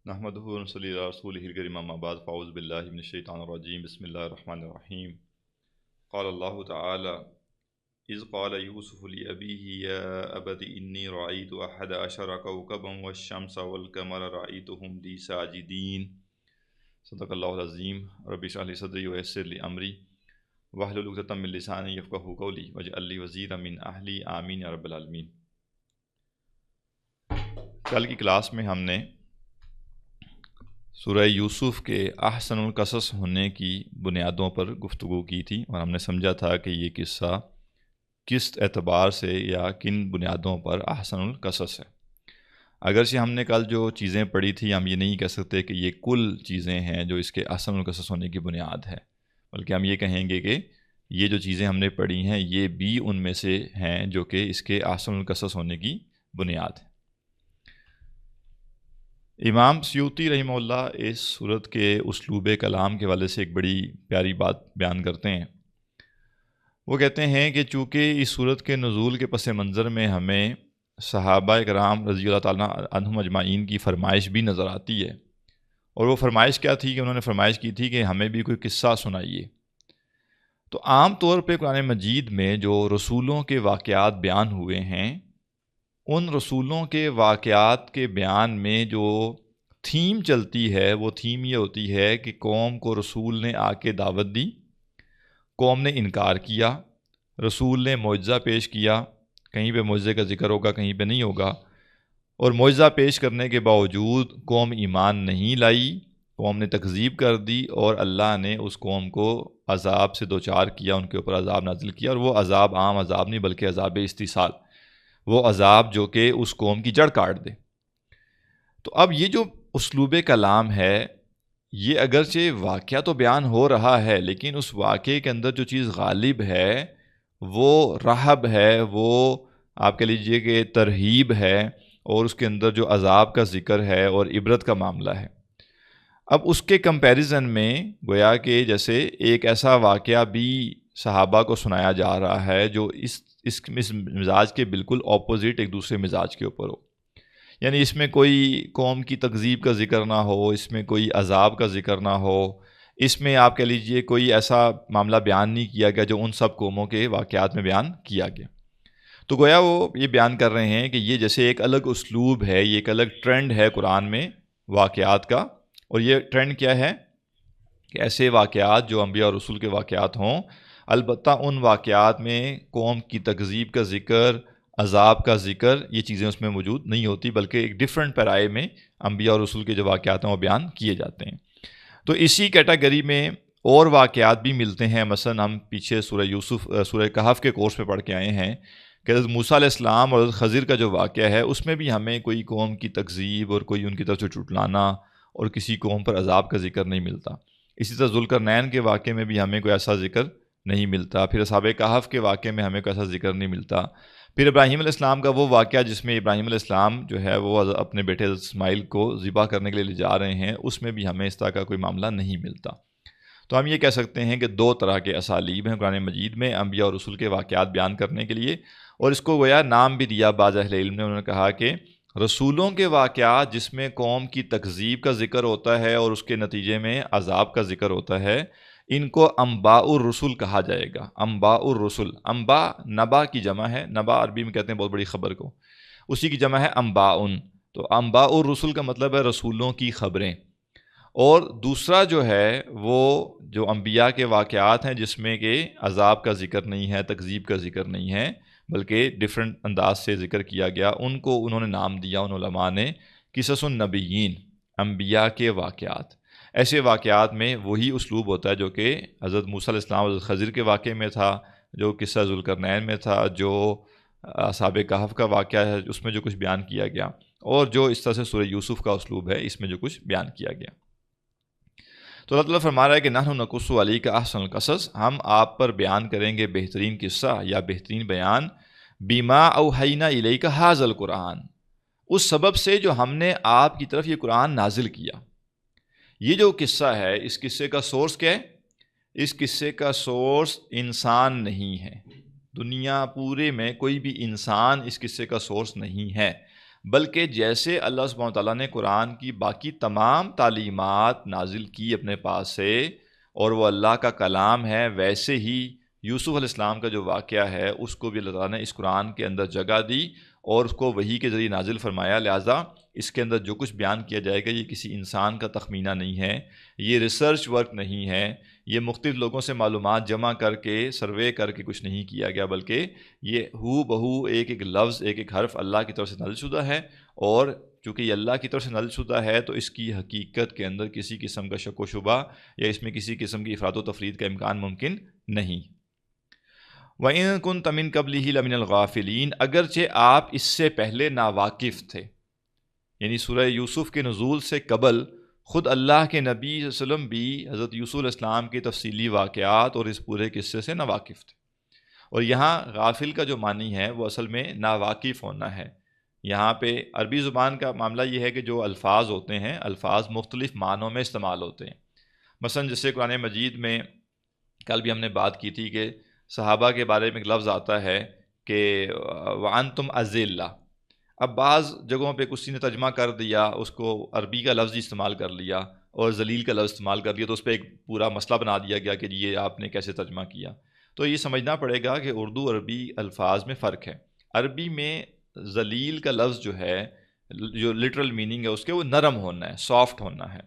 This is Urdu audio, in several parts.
نحمدہ ونصلی علی رسولہ الکریم اما بعد فاعوذ باللہ من الشیطان الرجیم بسم اللہ الرحمن الرحیم قال اللہ تعالی اذ قال یوسف لأبیہ یا ابت انی رأیت احد عشر کوکبا والشمس والقمر رأیتهم لی ساجدین صدق اللہ العظیم رب اشرح لی صدری ویسر لی امری واحلل عقدۃ من لسانی یفقہوا قولی واجعل لی وزیرا من اہلی آمین یا رب العالمین۔ کل کی کلاس میں ہم نے سورہ یوسف کے احسن القصص ہونے کی بنیادوں پر گفتگو کی تھی، اور ہم نے سمجھا تھا کہ یہ قصہ کس اعتبار سے یا کن بنیادوں پر احسن القصص ہے۔ اگرچہ ہم نے کل جو چیزیں پڑھی تھی، ہم یہ نہیں کہہ سکتے کہ یہ کل چیزیں ہیں جو اس کے احسن القصص ہونے کی بنیاد ہے، بلکہ ہم یہ کہیں گے کہ یہ جو چیزیں ہم نے پڑھی ہیں یہ بھی ان میں سے ہیں جو کہ اس کے احسن القصص ہونے کی بنیاد ہے۔ امام سیوطی رحمہ اللہ اس صورت کے اسلوب کلام کے حوالے سے ایک بڑی پیاری بات بیان کرتے ہیں۔ وہ کہتے ہیں کہ چونکہ اس صورت کے نزول کے پس منظر میں ہمیں صحابہ کرام رضی اللہ تعالیٰ عنہم اجمعین کی فرمائش بھی نظر آتی ہے، اور وہ فرمائش کیا تھی کہ انہوں نے فرمائش کی تھی کہ ہمیں بھی کوئی قصہ سنائیے۔ تو عام طور پہ قرآن مجید میں جو رسولوں کے واقعات بیان ہوئے ہیں، ان رسولوں کے واقعات کے بیان میں جو تھیم چلتی ہے وہ تھیم یہ ہوتی ہے کہ قوم کو رسول نے آ کے دعوت دی، قوم نے انکار کیا، رسول نے معجزہ پیش کیا، کہیں پہ معجزے کا ذکر ہوگا کہیں پہ نہیں ہوگا، اور معجزہ پیش کرنے کے باوجود قوم ایمان نہیں لائی، قوم نے تکذیب کر دی، اور اللہ نے اس قوم کو عذاب سے دوچار کیا، ان کے اوپر عذاب نازل کیا، اور وہ عذاب عام عذاب نہیں بلکہ عذاب استیصال، وہ عذاب جو کہ اس قوم کی جڑ کاٹ دے۔ تو اب یہ جو اسلوب کلام ہے، یہ اگرچہ واقعہ تو بیان ہو رہا ہے، لیکن اس واقعے کے اندر جو چیز غالب ہے وہ رہب ہے، وہ آپ کہہ لیجئے کہ ترہیب ہے، اور اس کے اندر جو عذاب کا ذکر ہے اور عبرت کا معاملہ ہے۔ اب اس کے کمپیریزن میں گویا کہ جیسے ایک ایسا واقعہ بھی صحابہ کو سنایا جا رہا ہے جو اس مزاج کے بالکل اپوزٹ ایک دوسرے مزاج کے اوپر ہو، یعنی اس میں کوئی قوم کی تکذیب کا ذکر نہ ہو، اس میں کوئی عذاب کا ذکر نہ ہو، اس میں آپ کہہ لیجئے کوئی ایسا معاملہ بیان نہیں کیا گیا جو ان سب قوموں کے واقعات میں بیان کیا گیا۔ تو گویا وہ یہ بیان کر رہے ہیں کہ یہ جیسے ایک الگ اسلوب ہے، یہ ایک الگ ٹرینڈ ہے قرآن میں واقعات کا، اور یہ ٹرینڈ کیا ہے کہ ایسے واقعات جو انبیاء اور رسول کے واقعات ہوں، البتہ ان واقعات میں قوم کی تکذیب کا ذکر، عذاب کا ذکر، یہ چیزیں اس میں موجود نہیں ہوتی، بلکہ ایک ڈیفرنٹ پیرائے میں انبیاء اور رسول کے جو واقعات ہیں وہ بیان کیے جاتے ہیں۔ تو اسی کیٹیگری میں اور واقعات بھی ملتے ہیں۔ مثلا ہم پیچھے سورہ کہف کے کورس پہ پڑھ کے آئے ہیں کہ حضرت موسیٰ علیہ السلام اور حضرت خضر کا جو واقعہ ہے، اس میں بھی ہمیں کوئی قوم کی تکذیب اور کوئی ان کی طرف سے جھٹلانا اور کسی قوم پر عذاب کا ذکر نہیں ملتا۔ اسی طرح ذوالقرنین کے واقعے میں بھی ہمیں کوئی ایسا ذکر نہیں ملتا، پھر اصحاب کہف کے واقعے میں ہمیں کوئی ایسا ذکر نہیں ملتا، پھر ابراہیم علیہ السلام کا وہ واقعہ جس میں ابراہیم علیہ السلام جو ہے وہ اپنے بیٹے اسماعیل کو ذبح کرنے کے لیے لے جا رہے ہیں، اس میں بھی ہمیں اس طرح کا کوئی معاملہ نہیں ملتا۔ تو ہم یہ کہہ سکتے ہیں کہ دو طرح کے اسالیب ہیں قرآن مجید میں انبیاء اور رسول کے واقعات بیان کرنے کے لیے، اور اس کو گویا نام بھی دیا بعض اہل علم نے، انہوں نے کہا کہ رسولوں کے واقعات جس میں قوم کی تکذیب کا ذکر ہوتا ہے اور اس کے نتیجے میں عذاب کا ذکر ہوتا ہے، ان کو انباء الرسل کہا جائے گا۔ انباء الرسل، انباء نبا کی جمع ہے، نبا عربی میں کہتے ہیں بہت بڑی خبر کو، اسی کی جمع ہے انباء۔ تو انباء الرسل کا مطلب ہے رسولوں کی خبریں۔ اور دوسرا جو ہے وہ جو انبیاء کے واقعات ہیں جس میں کہ عذاب کا ذکر نہیں ہے، تکذیب کا ذکر نہیں ہے، بلکہ ڈیفرنٹ انداز سے ذکر کیا گیا، ان کو انہوں نے نام دیا ان علماء نے قصص النبیین، انبیاء کے واقعات۔ ایسے واقعات میں وہی اسلوب ہوتا ہے جو کہ حضرت موسیٰ علیہ السلام اور حضرت خضر کے واقعے میں تھا، جو قصہ ذوالقرنین میں تھا، جو اصحاب کہف کا واقعہ ہے اس میں جو کچھ بیان کیا گیا، اور جو اس طرح سے سورہ یوسف کا اسلوب ہے اس میں جو کچھ بیان کیا گیا۔ تو اللہ تعالیٰ فرما رہا ہے کہ نحن نقص علیک احسن القصص، ہم آپ پر بیان کریں گے بہترین قصہ یا بہترین بیان، بما اوحینا الیک ھذا القرآن، اس سبب سے جو ہم نے آپ کی طرف یہ قرآن نازل کیا۔ یہ جو قصہ ہے، اس قصے کا سورس کیا ہے؟ اس قصے کا سورس انسان نہیں ہے، دنیا پورے میں کوئی بھی انسان اس قصے کا سورس نہیں ہے، بلکہ جیسے اللہ سبحانہ وتعالیٰ نے قرآن کی باقی تمام تعلیمات نازل کی اپنے پاس سے اور وہ اللہ کا کلام ہے، ویسے ہی یوسف علیہ السلام کا جو واقعہ ہے اس کو بھی اللہ تعالیٰ نے اس قرآن کے اندر جگہ دی اور اس کو وحی کے ذریعے نازل فرمایا۔ لہٰذا اس کے اندر جو کچھ بیان کیا جائے گا یہ کسی انسان کا تخمینہ نہیں ہے، یہ ریسرچ ورک نہیں ہے، یہ مختلف لوگوں سے معلومات جمع کر کے سروے کر کے کچھ نہیں کیا گیا، بلکہ یہ ہو بہو ایک ایک لفظ ایک ایک حرف اللہ کی طرف سے نازل شدہ ہے، اور چونکہ یہ اللہ کی طرف سے نازل شدہ ہے تو اس کی حقیقت کے اندر کسی قسم کا شک و شبہ یا اس میں کسی قسم کی افراد و تفرید کا امکان ممکن نہیں۔ وَإِن كُنتَ مِن قَبْلِهِ لَمِنَ الْغَافِلِينَ، اگرچہ آپ اس سے پہلے ناواقف تھے، یعنی سورہ یوسف کے نزول سے قبل خود اللہ کے نبی صلی اللہ علیہ وسلم بھی حضرت یوسف علیہ السلام کے تفصیلی واقعات اور اس پورے قصے سے ناواقف تھے۔ اور یہاں غافل کا جو معنی ہے وہ اصل میں ناواقف ہونا ہے۔ یہاں پہ عربی زبان کا معاملہ یہ ہے کہ جو الفاظ ہوتے ہیں الفاظ مختلف معنوں میں استعمال ہوتے ہیں۔ مثلا جیسے قرآن مجید میں کل بھی ہم نے بات کی تھی کہ صحابہ کے بارے میں ایک لفظ آتا ہے کہ وَأَنْتُمْ أَذِلَّةٌ، اب بعض جگہوں پہ کسی نے ترجمہ کر دیا، اس کو عربی کا لفظ استعمال کر لیا اور ذلیل کا لفظ استعمال کر لیا، تو اس پہ ایک پورا مسئلہ بنا دیا گیا کہ یہ آپ نے کیسے ترجمہ کیا۔ تو یہ سمجھنا پڑے گا کہ اردو عربی الفاظ میں فرق ہے۔ عربی میں ذلیل کا لفظ جو ہے جو لٹرل میننگ ہے اس کے وہ نرم ہونا ہے، سافٹ ہونا ہے،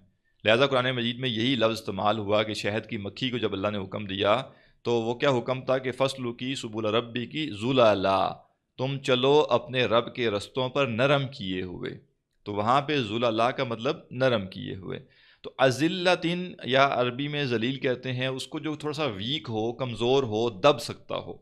لہذا قرآن مجید میں یہی لفظ استعمال ہوا کہ شہد کی مکھی کو جب اللہ نے حکم دیا تو وہ کیا حکم تھا کہ فصلو کی سبول ربی کی ذلالا، تم چلو اپنے رب کے رستوں پر نرم کیے ہوئے، تو وہاں پہ ذلالا کا مطلب نرم کیے ہوئے۔ تو اذلتن یا عربی میں ذلیل کہتے ہیں اس کو جو تھوڑا سا ویک ہو، کمزور ہو، دب سکتا ہو۔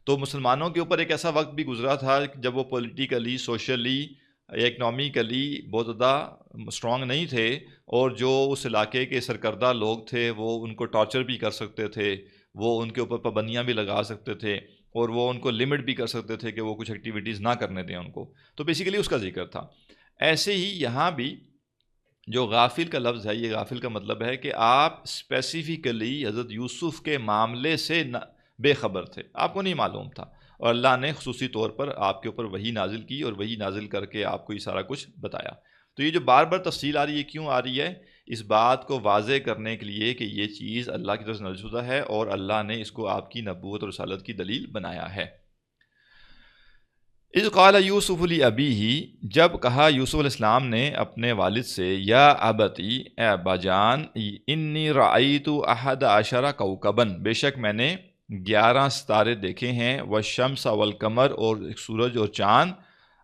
تو مسلمانوں کے اوپر ایک ایسا وقت بھی گزرا تھا جب وہ پولیٹیکلی، سوشلی، اکنامیکلی بہت زیادہ اسٹرانگ نہیں تھے، اور جو اس علاقے کے سرکردہ لوگ تھے وہ ان کو ٹارچر بھی کر سکتے تھے، وہ ان کے اوپر پابندیاں بھی لگا سکتے تھے، اور وہ ان کو لمٹ بھی کر سکتے تھے کہ وہ کچھ ایکٹیویٹیز نہ کرنے دیں ان کو۔ تو بیسیکلی اس کا ذکر تھا۔ ایسے ہی یہاں بھی جو غافل کا لفظ ہے، یہ غافل کا مطلب ہے کہ آپ اسپیسیفکلی حضرت یوسف کے معاملے سے بے خبر تھے، آپ کو نہیں معلوم تھا، اور اللہ نے خصوصی طور پر آپ کے اوپر وحی نازل کی اور وحی نازل کر کے آپ کو یہ سارا کچھ بتایا۔ تو یہ جو بار بار تفصیل آ رہی ہے کیوں آ رہی ہے؟ اس بات کو واضح کرنے کے لیے کہ یہ چیز اللہ کی طرف سے نازل شدہ ہے اور اللہ نے اس کو آپ کی نبوت اور رسالت کی دلیل بنایا ہے۔ اذ قال یوسف لابیہ، جب کہا یوسف علیہ السلام نے اپنے والد سے، یا ابتی، اے ابا جان، انی رأیت احد عشر کوکبا، بے شک میں نے 11 ستارے دیکھے ہیں، والشمس والقمر، اور سورج اور چاند،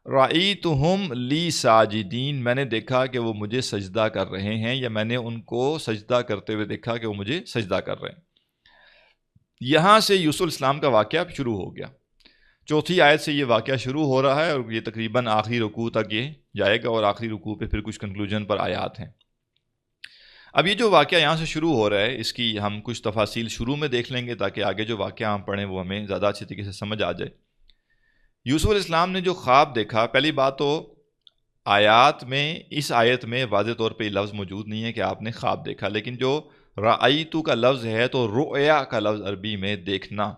رأیتہم لی ساجدین، میں نے دیکھا کہ وہ مجھے سجدہ کر رہے ہیں، یا میں نے ان کو سجدہ کرتے ہوئے دیکھا کہ وہ مجھے سجدہ کر رہے ہیں۔ یہاں سے یوسف علیہ السلام کا واقعہ شروع ہو گیا۔ چوتھی آیت سے یہ واقعہ شروع ہو رہا ہے اور یہ تقریباً آخری رکوع تک یہ جائے گا، اور آخری رکوع پہ پھر کچھ کنکلوژن پر آیات ہیں۔ اب یہ جو واقعہ یہاں سے شروع ہو رہا ہے اس کی ہم کچھ تفاصیل شروع میں دیکھ لیں گے تاکہ آگے جو واقعہ ہم پڑھیں وہ ہمیں زیادہ اچھی طریقے سے سمجھ آ جائے۔ یوسف علیہ السلام نے جو خواب دیکھا، پہلی بات تو آیات میں، اس آیت میں واضح طور پہ یہ لفظ موجود نہیں ہے کہ آپ نے خواب دیکھا، لیکن جو رأیتو کا لفظ ہے تو رؤیا کا لفظ عربی میں دیکھنا،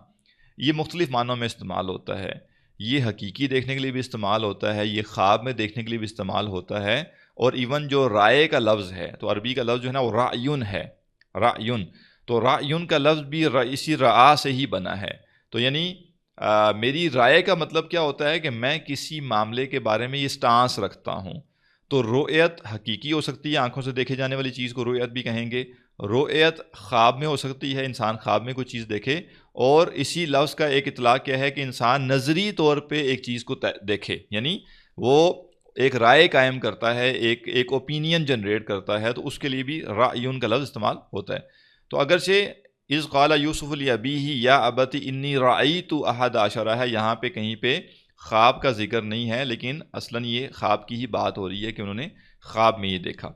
یہ مختلف معنوں میں استعمال ہوتا ہے۔ یہ حقیقی دیکھنے کے لیے بھی استعمال ہوتا ہے، یہ خواب میں دیکھنے کے لیے بھی استعمال ہوتا ہے، اور ایون جو رائے کا لفظ ہے تو عربی کا لفظ جو ہے نا وہ رأیون ہے، رأیون، تو رأیون کا لفظ بھی اسی رعا سے ہی بنا ہے۔ تو یعنی میری رائے کا مطلب کیا ہوتا ہے کہ میں کسی معاملے کے بارے میں یہ سٹانس رکھتا ہوں۔ تو رؤیت حقیقی ہو سکتی ہے، آنکھوں سے دیکھے جانے والی چیز کو رؤیت بھی کہیں گے، رؤیت خواب میں ہو سکتی ہے، انسان خواب میں کوئی چیز دیکھے، اور اسی لفظ کا ایک اطلاق کیا ہے کہ انسان نظری طور پہ ایک چیز کو دیکھے، یعنی وہ ایک رائے قائم کرتا ہے، ایک اوپینین جنریٹ کرتا ہے، تو اس کے لیے بھی رأیون کا لفظ استعمال ہوتا ہے۔ تو اگرچہ اذ قال یوسف لابیہ یا ابت انی رأیت احد عشر ہے، یہاں پہ کہیں پہ خواب کا ذکر نہیں ہے، لیکن اصلاً یہ خواب کی ہی بات ہو رہی ہے کہ انہوں نے خواب میں یہ دیکھا۔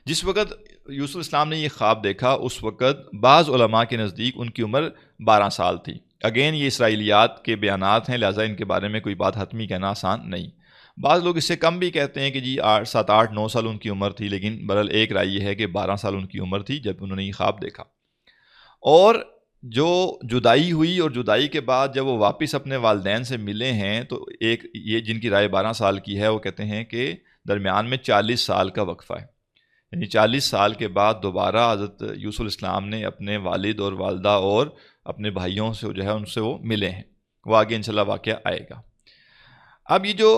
جس وقت یوسف السلام نے یہ خواب دیکھا اس وقت بعض علماء کے نزدیک ان کی عمر 12 سال تھی۔ اگین یہ اسرائیلیات کے بیانات ہیں، لہٰذا ان کے بارے میں کوئی بات حتمی کہنا آسان نہیں۔ بعض لوگ اس سے کم بھی کہتے ہیں کہ جی 7، 8، 9 سال ان کی عمر تھی، لیکن بہرحال ایک رائے یہ ہے کہ 12 سال ان کی عمر تھی جب انہوں نے یہ خواب دیکھا۔ اور جو جدائی ہوئی اور جدائی کے بعد جب وہ واپس اپنے والدین سے ملے ہیں تو ایک یہ جن کی رائے 12 سال کی ہے وہ کہتے ہیں کہ درمیان میں 40 سال کا وقفہ ہے، یعنی 40 سال کے بعد دوبارہ حضرت یوسف علیہ السلام نے اپنے والد اور والدہ اور اپنے بھائیوں سے جو ہے ان سے وہ ملے ہیں۔ وہ آگے انشاءاللہ واقعہ آئے گا۔ اب یہ جو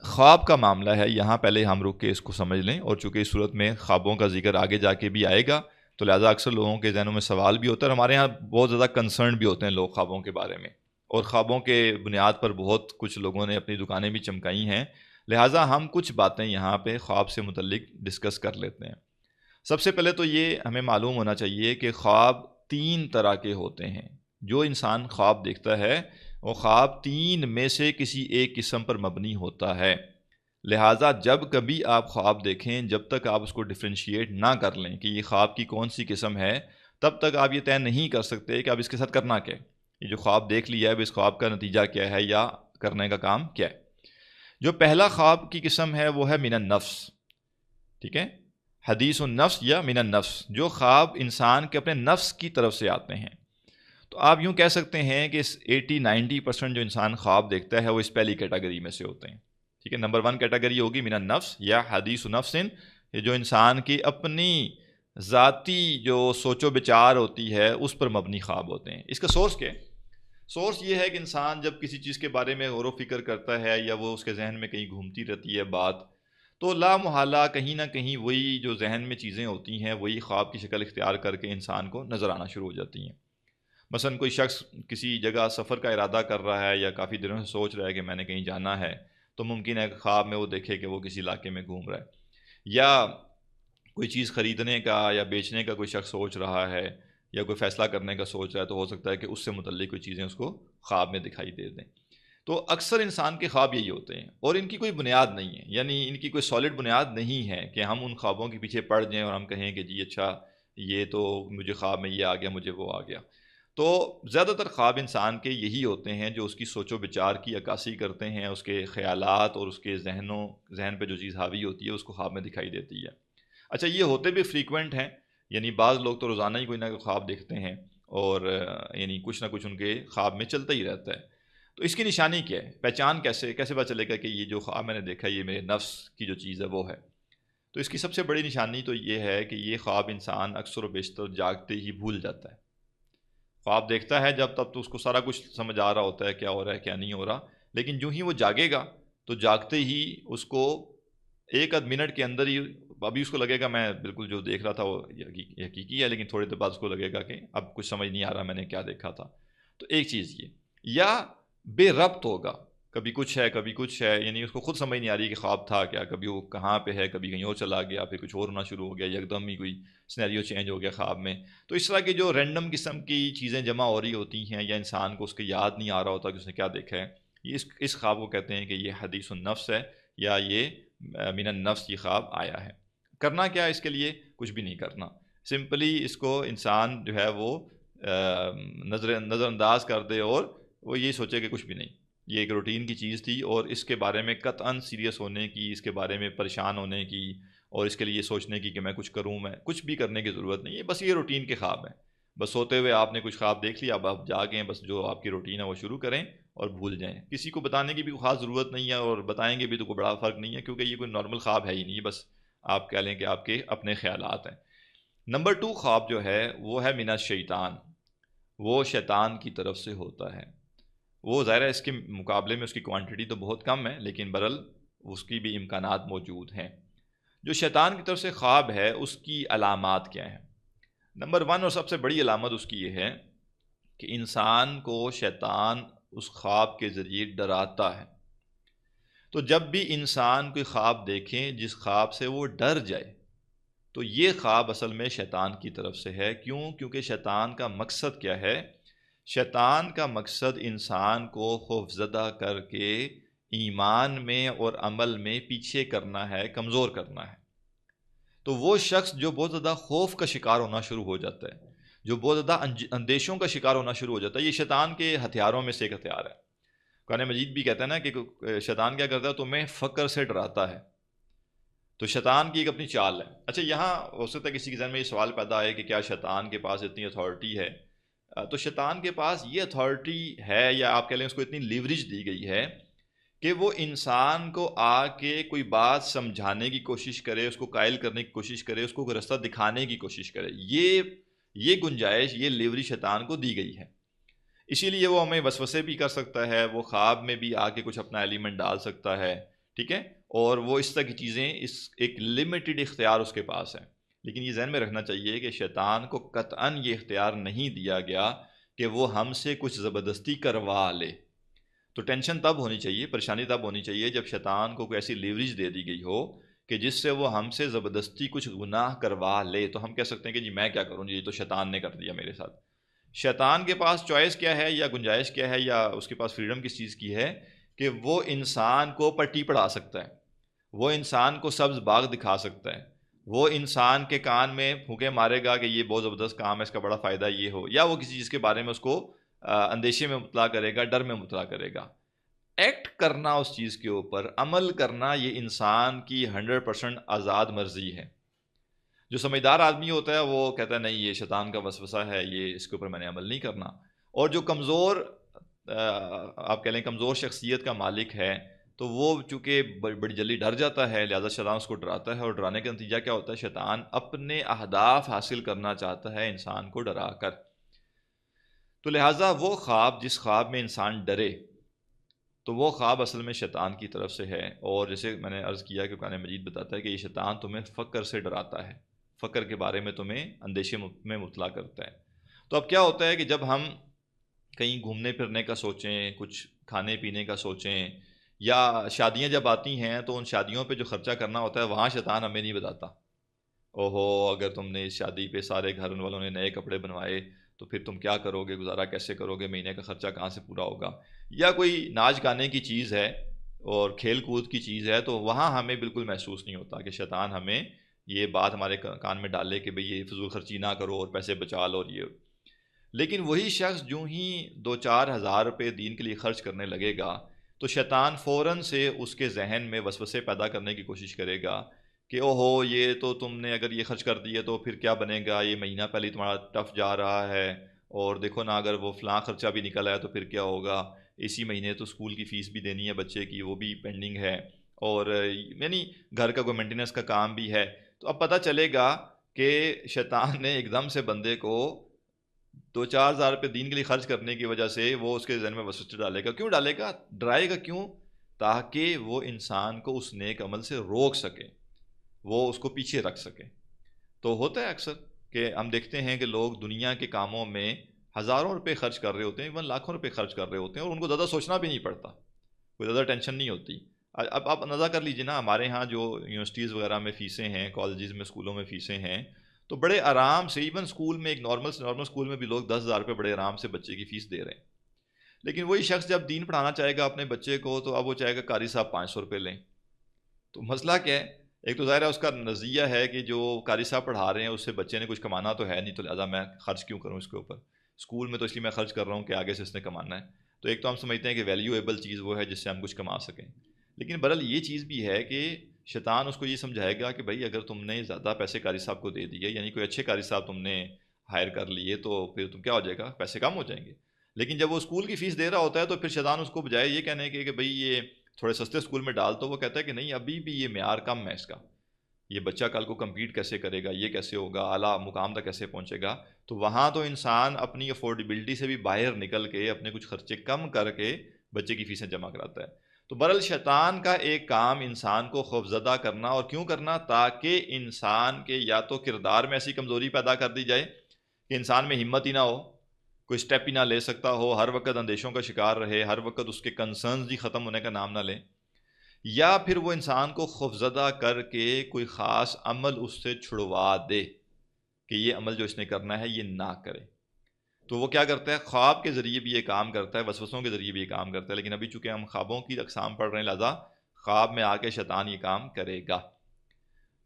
خواب کا معاملہ ہے یہاں پہلے ہم رک کے اس کو سمجھ لیں، اور چونکہ اس صورت میں خوابوں کا ذکر آگے جا کے بھی آئے گا تو لہٰذا اکثر لوگوں کے ذہنوں میں سوال بھی ہوتا ہے، اور ہمارے یہاں بہت زیادہ کنسرن بھی ہوتے ہیں لوگ خوابوں کے بارے میں، اور خوابوں کے بنیاد پر بہت کچھ لوگوں نے اپنی دکانیں بھی چمکائی ہیں، لہٰذا ہم کچھ باتیں یہاں پہ خواب سے متعلق ڈسکس کر لیتے ہیں۔ سب سے پہلے تو یہ ہمیں معلوم ہونا چاہیے کہ خواب 3 طرح کے ہوتے ہیں۔ جو انسان خواب دیکھتا ہے وہ خواب 3 میں سے کسی ایک قسم پر مبنی ہوتا ہے، لہٰذا جب کبھی آپ خواب دیکھیں جب تک آپ اس کو ڈفرینشیٹ نہ کر لیں کہ یہ خواب کی کون سی قسم ہے تب تک آپ یہ طے نہیں کر سکتے کہ آپ اس کے ساتھ کرنا کیا ہے۔ یہ جو خواب دیکھ لیا ہے اب اس خواب کا نتیجہ کیا ہے یا کرنے کا کام کیا ہے۔ جو پہلا خواب کی قسم ہے وہ ہے من النفس، ٹھیک ہے، حدیث النفس یا من النفس، جو خواب انسان کے اپنے نفس کی طرف سے آتے ہیں۔ تو آپ یوں کہہ سکتے ہیں کہ 80-90% جو انسان خواب دیکھتا ہے وہ اس پہلی کیٹیگری میں سے ہوتے ہیں، ٹھیک ہے۔ نمبر 1 کیٹیگری ہوگی من النفس یا حدیث نفس، یہ جو انسان کی اپنی ذاتی جو سوچ و بچار ہوتی ہے اس پر مبنی خواب ہوتے ہیں۔ اس کا سورس کیا ہے؟ سورس یہ ہے کہ انسان جب کسی چیز کے بارے میں غور و فکر کرتا ہے یا وہ اس کے ذہن میں کہیں گھومتی رہتی ہے بات، تو لا محالہ کہیں نہ کہیں وہی جو ذہن میں چیزیں ہوتی ہیں وہی خواب کی شکل اختیار کر کے انسان کو نظر آنا شروع ہو جاتی ہیں۔ مثلا کوئی شخص کسی جگہ سفر کا ارادہ کر رہا ہے یا کافی دنوں سے سوچ رہا ہے کہ میں نے کہیں جانا ہے، تو ممکن ہے کہ خواب میں وہ دیکھے کہ وہ کسی علاقے میں گھوم رہا ہے، یا کوئی چیز خریدنے کا یا بیچنے کا کوئی شخص سوچ رہا ہے یا کوئی فیصلہ کرنے کا سوچ رہا ہے، تو ہو سکتا ہے کہ اس سے متعلق کوئی چیزیں اس کو خواب میں دکھائی دے دیں۔ تو اکثر انسان کے خواب یہی ہوتے ہیں اور ان کی کوئی بنیاد نہیں ہے، یعنی ان کی کوئی سالڈ بنیاد نہیں ہے کہ ہم ان خوابوں کے پیچھے پڑ جائیں اور ہم کہیں کہ جی اچھا یہ تو مجھے خواب میں یہ آ گیا، مجھے وہ آ گیا۔ تو زیادہ تر خواب انسان کے یہی ہوتے ہیں جو اس کی سوچ و بچار کی عکاسی کرتے ہیں، اس کے خیالات اور اس کے ذہن پہ جو چیز حاوی ہوتی ہے اس کو خواب میں دکھائی دیتی ہے۔ اچھا یہ ہوتے بھی فریکوینٹ ہیں، یعنی بعض لوگ تو روزانہ ہی کوئی نہ کوئی خواب دیکھتے ہیں اور یعنی کچھ نہ کچھ ان کے خواب میں چلتا ہی رہتا ہے۔ تو اس کی نشانی کیا ہے؟ پہچان کیسے پتا چلے گا کہ یہ جو خواب میں نے دیکھا یہ میرے نفس کی جو چیز ہے وہ ہے؟ تو اس کی سب سے بڑی نشانی تو یہ ہے کہ یہ خواب انسان اکثر و بیشتر جاگتے ہی بھول جاتا ہے۔ خواب دیکھتا ہے جب تب تو اس کو سارا کچھ سمجھ آ رہا ہوتا ہے کیا ہو رہا ہے کیا نہیں ہو رہا، لیکن جو ہی وہ جاگے گا تو جاگتے ہی اس کو 1 منٹ کے اندر ہی ابھی اس کو لگے گا میں بالکل جو دیکھ رہا تھا وہ حقیقی ہے، لیکن تھوڑی دیر بعد اس کو لگے گا کہ اب کچھ سمجھ نہیں آ رہا میں نے کیا دیکھا تھا۔ تو ایک چیز یہ، یا بے ربط ہوگا، کبھی کچھ ہے کبھی کچھ ہے، یعنی اس کو خود سمجھ نہیں آ رہی کہ خواب تھا کیا، کبھی وہ کہاں پہ ہے، کبھی کہیں اور چلا گیا، پھر کچھ اور ہونا شروع ہو گیا، ایک دم ہی کوئی سینیریو چینج ہو گیا خواب میں۔ تو اس طرح کی جو رینڈم قسم کی چیزیں جمع ہو رہی ہوتی ہیں یا انسان کو اس کے یاد نہیں آ رہا ہوتا کہ اس نے کیا دیکھا ہے، یہ اس خواب کو کہتے ہیں کہ یہ حدیث النفس ہے یا یہ من النفس یہ خواب آیا ہے۔ کرنا کیا ہے اس کے لیے؟ کچھ بھی نہیں کرنا، سمپلی اس کو انسان جو ہے وہ نظر انداز کر دے اور وہ یہ سوچے کہ کچھ بھی نہیں، یہ ایک روٹین کی چیز تھی اور اس کے بارے میں قطعاً سیریس ہونے کی، اس کے بارے میں پریشان ہونے کی اور اس کے لیے سوچنے کی کہ میں کچھ کروں، میں کچھ بھی کرنے کی ضرورت نہیں ہے، بس یہ روٹین کے خواب ہیں۔ بس سوتے ہوئے آپ نے کچھ خواب دیکھ لیا، اب آپ جاگیں، بس جو آپ کی روٹین ہے وہ شروع کریں اور بھول جائیں۔ کسی کو بتانے کی بھی کوئی خاص ضرورت نہیں ہے اور بتائیں گے بھی تو کوئی بڑا فرق نہیں ہے، کیونکہ یہ کوئی نارمل خواب ہے ہی نہیں، بس آپ کہہ لیں کہ آپ کے اپنے خیالات ہیں۔ نمبر 2 خواب جو ہے وہ ہے من الشیطان، وہ شیطان کی طرف سے ہوتا ہے۔ وہ ظاہر ہے اس کے مقابلے میں اس کی کوانٹٹی تو بہت کم ہے، لیکن برل اس کی بھی امکانات موجود ہیں۔ جو شیطان کی طرف سے خواب ہے اس کی علامات کیا ہیں؟ نمبر 1 اور سب سے بڑی علامت اس کی یہ ہے کہ انسان کو شیطان اس خواب کے ذریعے ڈراتا ہے۔ تو جب بھی انسان کوئی خواب دیکھیں جس خواب سے وہ ڈر جائے تو یہ خواب اصل میں شیطان کی طرف سے ہے۔ کیوں؟ کیونکہ شیطان کا مقصد کیا ہے؟ شیطان کا مقصد انسان کو خوفزدہ کر کے ایمان میں اور عمل میں پیچھے کرنا ہے، کمزور کرنا ہے۔ تو وہ شخص جو بہت زیادہ خوف کا شکار ہونا شروع ہو جاتا ہے، جو بہت زیادہ اندیشوں کا شکار ہونا شروع ہو جاتا ہے، یہ شیطان کے ہتھیاروں میں سے ایک ہتھیار ہے۔ قرآن مجید بھی کہتا ہے نا کہ شیطان کیا کرتا ہے؟ تمہیں فقر سے ڈراتا ہے۔ تو شیطان کی ایک اپنی چال ہے۔ اچھا یہاں ہو سکتا ہے کسی کے ذہن میں یہ سوال پیدا آئے کہ کیا شیطان کے پاس اتنی اتھارٹی ہے تو شیطان کے پاس یہ اتھارٹی ہے، یا آپ کہہ لیں اس کو اتنی لیوریج دی گئی ہے کہ وہ انسان کو آ کے کوئی بات سمجھانے کی کوشش کرے، اس کو قائل کرنے کی کوشش کرے، اس کو کوئی رستہ دکھانے کی کوشش کرے. یہ گنجائش، یہ لیوری شیطان کو دی گئی ہے. اسی لیے وہ ہمیں وسوسے بھی کر سکتا ہے، وہ خواب میں بھی آ کے کچھ اپنا ایلیمنٹ ڈال سکتا ہے، ٹھیک ہے، اور وہ اس طرح کی چیزیں، ایک لمیٹڈ اختیار اس کے پاس ہے. لیکن یہ ذہن میں رکھنا چاہیے کہ شیطان کو قطعاً یہ اختیار نہیں دیا گیا کہ وہ ہم سے کچھ زبردستی کروا لے. تو ٹینشن تب ہونی چاہیے، پریشانی تب ہونی چاہیے جب شیطان کو کوئی ایسی لیوریج دے دی گئی ہو کہ جس سے وہ ہم سے زبردستی کچھ گناہ کروا لے. تو ہم کہہ سکتے ہیں کہ جی میں کیا کروں، جی یہ تو شیطان نے کر دیا میرے ساتھ. شیطان کے پاس چوائس کیا ہے، یا گنجائش کیا ہے، یا اس کے پاس فریڈم کس چیز کی ہے کہ وہ انسان کو پٹی پڑھا سکتا ہے، وہ انسان کو سبز باغ دکھا سکتا ہے، وہ انسان کے کان میں پھونکے مارے گا کہ یہ بہت زبردست کام ہے، اس کا بڑا فائدہ یہ ہو، یا وہ کسی چیز کے بارے میں اس کو اندیشے میں مبتلا کرے گا، ڈر میں مبتلا کرے گا. ایکٹ کرنا اس چیز کے اوپر، عمل کرنا، یہ انسان کی 100% آزاد مرضی ہے. جو سمجھدار آدمی ہوتا ہے وہ کہتا ہے نہیں یہ شیطان کا وسوسہ ہے، یہ اس کے اوپر میں نے عمل نہیں کرنا. اور جو کمزور، آپ کہہ لیں کمزور شخصیت کا مالک ہے، تو وہ چونکہ بڑی جلدی ڈر جاتا ہے، لہذا شیطان اس کو ڈراتا ہے، اور ڈرانے کا نتیجہ کیا ہوتا ہے، شیطان اپنے اہداف حاصل کرنا چاہتا ہے انسان کو ڈرا کر. تو لہٰذا وہ خواب، جس خواب میں انسان ڈرے، تو وہ خواب اصل میں شیطان کی طرف سے ہے. اور جیسے میں نے عرض کیا کہ قرآن مجید بتاتا ہے کہ یہ شیطان تمہیں فقر سے ڈراتا ہے، فقر کے بارے میں تمہیں اندیشے میں مبتلا کرتا ہے. تو اب کیا ہوتا ہے کہ جب ہم کہیں گھومنے پھرنے کا سوچیں، کچھ کھانے پینے کا سوچیں، یا شادیاں جب آتی ہیں تو ان شادیوں پہ جو خرچہ کرنا ہوتا ہے وہاں شیطان ہمیں نہیں بتاتا. اوہو اگر تم نے اس شادی پہ سارے گھر والوں نے نئے کپڑے بنوائے تو پھر تم کیا کرو گے، گزارا کیسے کرو گے، مہینے کا خرچہ کہاں سے پورا ہوگا. یا کوئی ناچ گانے کی چیز ہے اور کھیل کود کی چیز ہے، تو وہاں ہمیں بالکل محسوس نہیں ہوتا کہ شیطان ہمیں یہ بات ہمارے کان میں ڈالے کہ بھئی یہ فضول خرچی نہ کرو اور پیسے بچا لو. اور یہ لیکن وہی شخص جو ہی 2-4 ہزار روپے دین کے لیے خرچ کرنے لگے گا تو شیطان فوراً سے اس کے ذہن میں وسوسے پیدا کرنے کی کوشش کرے گا کہ اوہو یہ تو تم نے اگر یہ خرچ کر دیے تو پھر کیا بنے گا، یہ مہینہ پہلے تمہارا ٹف جا رہا ہے، اور دیکھو نا اگر وہ فلاں خرچہ بھی نکل آیا تو پھر کیا ہوگا، اسی مہینے تو اسکول کی فیس بھی دینی ہے بچے کی، وہ بھی پینڈنگ ہے، اور یعنی گھر کا کوئی مینٹیننس کا کام بھی ہے. تو اب پتہ چلے گا کہ شیطان نے ایک دم سے بندے کو 2-4 ہزار روپے دین کے لیے خرچ کرنے کی وجہ سے وہ اس کے ذہن میں وسوسے ڈالے گا. کیوں ڈالے گا، ڈرائے گا کیوں، تاکہ وہ انسان کو اس نیک عمل سے روک سکے، وہ اس کو پیچھے رکھ سکے. تو ہوتا ہے اکثر کہ ہم دیکھتے ہیں کہ لوگ دنیا کے کاموں میں ہزاروں روپے خرچ کر رہے ہوتے ہیں، ایون لاکھوں روپے خرچ کر رہے ہوتے ہیں، اور ان کو زیادہ سوچنا بھی نہیں پڑتا، کوئی زیادہ ٹینشن نہیں ہوتی. اب آپ اندازہ کر لیجیے نا، ہمارے ہاں جو یونیورسٹیز وغیرہ میں فیسیں ہیں، کالجز میں، اسکولوں میں فیسیں ہیں، تو بڑے آرام سے، ایون اسکول میں ایک نارمل اسکول میں بھی لوگ 10,000 روپے بڑے آرام سے بچے کی فیس دے رہے ہیں. لیکن وہی شخص جب دین پڑھانا چاہے گا اپنے بچے کو تو اب وہ چاہے گا قاری صاحب 500 روپے لیں. تو مسئلہ کیا ہے، ایک تو ظاہر ہے اس کا نظریہ ہے کہ جو قاری صاحب پڑھا رہے ہیں اس سے بچے نے کچھ کمانا تو ہے نہیں، تو لہٰذا میں خرچ کیوں کروں اس کے اوپر، اسکول میں تو اس لیے میں خرچ کر رہا ہوں کہ آگے سے اس نے کمانا ہے. تو ایک تو ہم سمجھتے ہیں کہ ویلیویبل چیز وہ ہے جس سے ہم کچھ کما سکیں. لیکن برحال یہ چیز بھی ہے کہ شیطان اس کو یہ سمجھائے گا کہ بھائی اگر تم نے زیادہ پیسے قاری صاحب کو دے دیے، یعنی کوئی اچھے قاری صاحب تم نے ہائر کر لیے، تو پھر تم کیا ہو جائے گا، پیسے کم ہو جائیں گے. لیکن جب وہ اسکول کی فیس دے رہا ہوتا ہے تو پھر شیطان اس کو بجائے یہ کہنے کہ بھئی یہ تھوڑے سستے اسکول میں ڈال، تو وہ کہتا ہے کہ نہیں ابھی بھی یہ معیار کم ہے اس کا، یہ بچہ کل کو کمپیٹ کیسے کرے گا، یہ کیسے ہوگا، اعلیٰ مقام تک کیسے پہنچے گا. تو وہاں تو انسان اپنی افورڈیبلٹی سے بھی باہر نکل کے اپنے کچھ خرچے کم کر کے بچے کی فیسیں جمع کراتا ہے. تو برحال شیطان کا ایک کام انسان کو خوفزدہ کرنا، اور کیوں کرنا، تاکہ انسان کے یا تو کردار میں ایسی کمزوری پیدا کر دی جائے کہ انسان میں ہمت ہی نہ ہو، کوئی سٹیپ ہی نہ لے سکتا ہو، ہر وقت اندیشوں کا شکار رہے، ہر وقت اس کے کنسرنز ہی ختم ہونے کا نام نہ لیں، یا پھر وہ انسان کو خوفزدہ کر کے کوئی خاص عمل اس سے چھڑوا دے کہ یہ عمل جو اس نے کرنا ہے یہ نہ کرے. تو وہ کیا کرتا ہے، خواب کے ذریعے بھی یہ کام کرتا ہے، وسوسوں کے ذریعے بھی یہ کام کرتا ہے. لیکن ابھی چونکہ ہم خوابوں کی اقسام پڑھ رہے ہیں، لہذا خواب میں آ کے شیطان یہ کام کرے گا.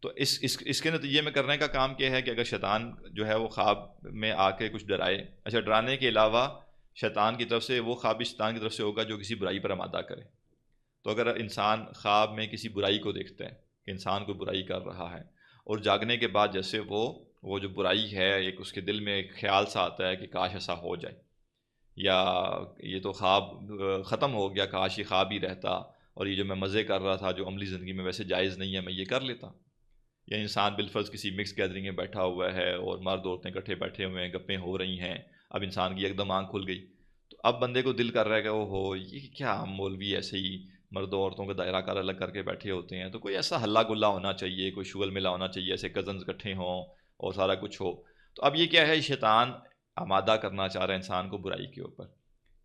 تو اس کے نتیجے میں کرنے کا کام کیا ہے کہ اگر شیطان جو ہے وہ خواب میں آ کے کچھ ڈرائے، اچھا ڈرانے کے علاوہ شیطان کی طرف سے وہ خواب بھی شیطان کی طرف سے ہوگا جو کسی برائی پر آمادہ کرے. تو اگر انسان خواب میں کسی برائی کو دیکھتا ہے کہ انسان کوئی برائی کر رہا ہے، اور جاگنے کے بعد جیسے وہ وہ جو برائی ہے ایک اس کے دل میں ایک خیال سا آتا ہے کہ کاش ایسا ہو جائے، یا یہ تو خواب ختم ہو گیا، کاش یہ خواب ہی رہتا، اور یہ جو میں مزے کر رہا تھا جو عملی زندگی میں ویسے جائز نہیں ہے میں یہ کر لیتا۔ یا انسان بالفرض کسی مکس گیدرنگ میں بیٹھا ہوا ہے اور مرد عورتیں اکٹھے بیٹھے ہوئے ہیں، گپیں ہو رہی ہیں، اب انسان کی ایک دم آنکھ کھل گئی، تو اب بندے کو دل کر رہا ہے کہ وہ ہو یہ کیا مولوی ایسے ہی مردوں عورتوں کا دائرہ کار الگ کر کے بیٹھے ہوتے ہیں، تو کوئی ایسا ہلا گلا ہونا چاہیے، کوئی شغل ملا ہونا چاہیے، ایسے کزنز اکٹھے ہوں اور سارا کچھ ہو۔ تو اب یہ کیا ہے، شیطان آمادہ کرنا چاہ رہا ہے انسان کو برائی کے اوپر،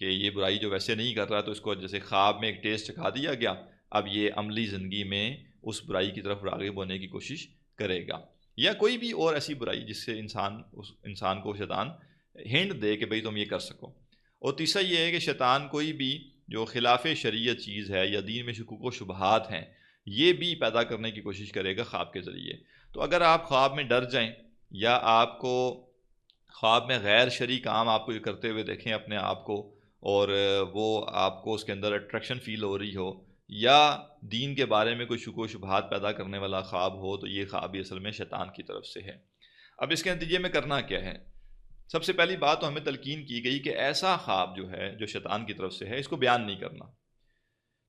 کہ یہ برائی جو ویسے نہیں کر رہا تو اس کو جیسے خواب میں ایک ٹیسٹ چکھا دیا گیا، اب یہ عملی زندگی میں اس برائی کی طرف راغب ہونے کی کوشش کرے گا، یا کوئی بھی اور ایسی برائی جس سے انسان کو شیطان ہنٹ دے کہ بھئی تم یہ کر سکو۔ اور تیسرا یہ ہے کہ شیطان کوئی بھی جو خلاف شریعت چیز ہے یا دین میں شکوک و شبہات ہیں یہ بھی پیدا کرنے کی کوشش کرے گا خواب کے ذریعے۔ تو اگر آپ خواب میں ڈر جائیں یا آپ کو خواب میں غیر شرعی کام آپ کو یہ کرتے ہوئے دیکھیں اپنے آپ کو، اور وہ آپ کو اس کے اندر اٹریکشن فیل ہو رہی ہو، یا دین کے بارے میں کوئی شکوک و شبہات پیدا کرنے والا خواب ہو، تو یہ خواب بھی اصل میں شیطان کی طرف سے ہے۔ اب اس کے نتیجے میں کرنا کیا ہے؟ سب سے پہلی بات تو ہمیں تلقین کی گئی کہ ایسا خواب جو ہے جو شیطان کی طرف سے ہے اس کو بیان نہیں کرنا،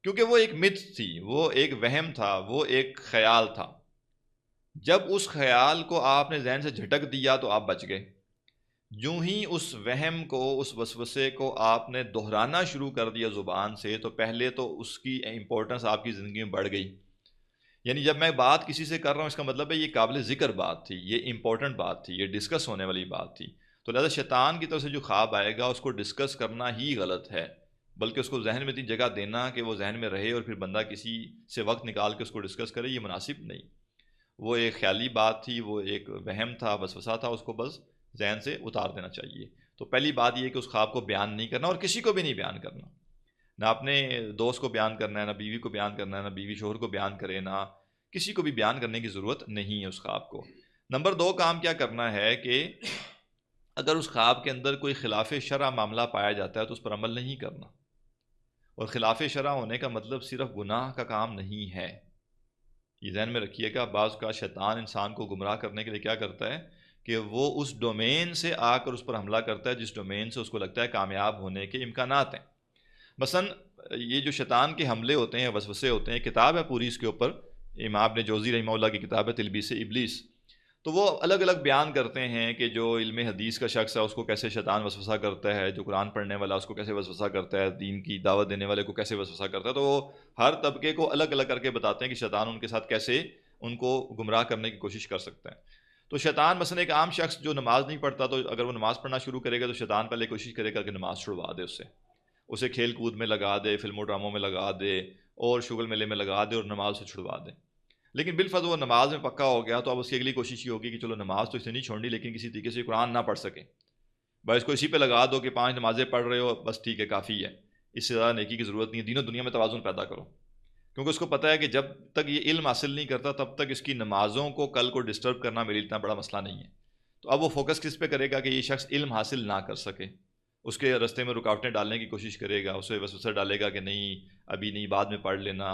کیونکہ وہ ایک متھ تھی، وہ ایک وہم تھا، وہ ایک خیال تھا۔ جب اس خیال کو آپ نے ذہن سے جھٹک دیا تو آپ بچ گئے۔ جو ہی اس وہم کو، اس وسوسے کو آپ نے دہرانا شروع کر دیا زبان سے، تو پہلے تو اس کی امپورٹنس آپ کی زندگی میں بڑھ گئی۔ یعنی جب میں بات کسی سے کر رہا ہوں اس کا مطلب ہے یہ قابل ذکر بات تھی، یہ امپورٹنٹ بات تھی، یہ ڈسکس ہونے والی بات تھی۔ تو لہذا شیطان کی طرف سے جو خواب آئے گا اس کو ڈسکس کرنا ہی غلط ہے، بلکہ اس کو ذہن میں اتنی جگہ دینا کہ وہ ذہن میں رہے اور پھر بندہ کسی سے وقت نکال کے اس کو ڈسکس کرے، یہ مناسب نہیں۔ وہ ایک خیالی بات تھی، وہ ایک وہم تھا، وسوسہ تھا، اس کو بس ذہن سے اتار دینا چاہیے۔ تو پہلی بات یہ ہے کہ اس خواب کو بیان نہیں کرنا، اور کسی کو بھی نہیں بیان کرنا، نہ اپنے دوست کو بیان کرنا ہے، نہ بیوی کو بیان کرنا ہے، نہ بیوی شوہر کو بیان کرے، نہ کسی کو بھی بیان کرنے کی ضرورت نہیں ہے اس خواب کو۔ نمبر 2 کام کیا کرنا ہے کہ اگر اس خواب کے اندر کوئی خلاف شرع معاملہ پایا جاتا ہے تو اس پر عمل نہیں کرنا۔ اور خلاف شرع ہونے کا مطلب صرف گناہ کا کام نہیں ہے، یہ ذہن میں رکھیے گا۔ بعض کا شیطان انسان کو گمراہ کرنے کے لیے کیا کرتا ہے کہ وہ اس ڈومین سے آ کر اس پر حملہ کرتا ہے جس ڈومین سے اس کو لگتا ہے کامیاب ہونے کے امکانات ہیں۔ مثلا یہ جو شیطان کے حملے ہوتے ہیں، وسوسے ہوتے ہیں، کتاب ہے پوری اس کے اوپر، امام ابن جوزی رحمہ اللہ کی کتاب ہے تلبیس ابلیس، تو وہ الگ الگ بیان کرتے ہیں کہ جو علم حدیث کا شخص ہے اس کو کیسے شیطان وسوسہ کرتا ہے، جو قرآن پڑھنے والا اس کو کیسے وسوسہ کرتا ہے، دین کی دعوت دینے والے کو کیسے وسوسہ کرتا ہے۔ تو وہ ہر طبقے کو الگ الگ کر کے بتاتے ہیں کہ شیطان ان کے ساتھ کیسے ان کو گمراہ کرنے کی کوشش کر سکتا ہے۔ تو شیطان مثلا ایک عام شخص جو نماز نہیں پڑھتا، تو اگر وہ نماز پڑھنا شروع کرے گا تو شیطان پہلے کوشش کرے گا کہ نماز چھڑوا دے، اسے کھیل کود میں لگا دے، فلم و ڈراموں میں لگا دے، اور شغل میلے میں لگا دے، اور نماز سے چھڑوا دے۔ لیکن بالفرض وہ نماز میں پکا ہو گیا تو اب اس کی اگلی کوشش یہ ہوگی کہ چلو نماز تو اسے نہیں چھوڑنی، لیکن کسی طریقے سے قرآن نہ پڑھ سکے، بس اس کو اسی پہ لگا دو کہ 5 نمازیں پڑھ رہے ہو، بس ٹھیک ہے، کافی ہے، اس سے زیادہ نیکی کی ضرورت نہیں ہے، دین و دنیا میں توازن پیدا کرو۔ کیونکہ اس کو پتہ ہے کہ جب تک یہ علم حاصل نہیں کرتا تب تک اس کی نمازوں کو کل کو ڈسٹرب کرنا میرے لیے اتنا بڑا مسئلہ نہیں ہے۔ تو اب وہ فوکس کس پہ کرے گا کہ یہ شخص علم حاصل نہ کر سکے، اس کے راستے میں رکاوٹیں ڈالنے کی کوشش کرے گا، اسے وسوسہ ڈالے گا کہ نہیں ابھی نہیں، بعد میں پڑھ لینا،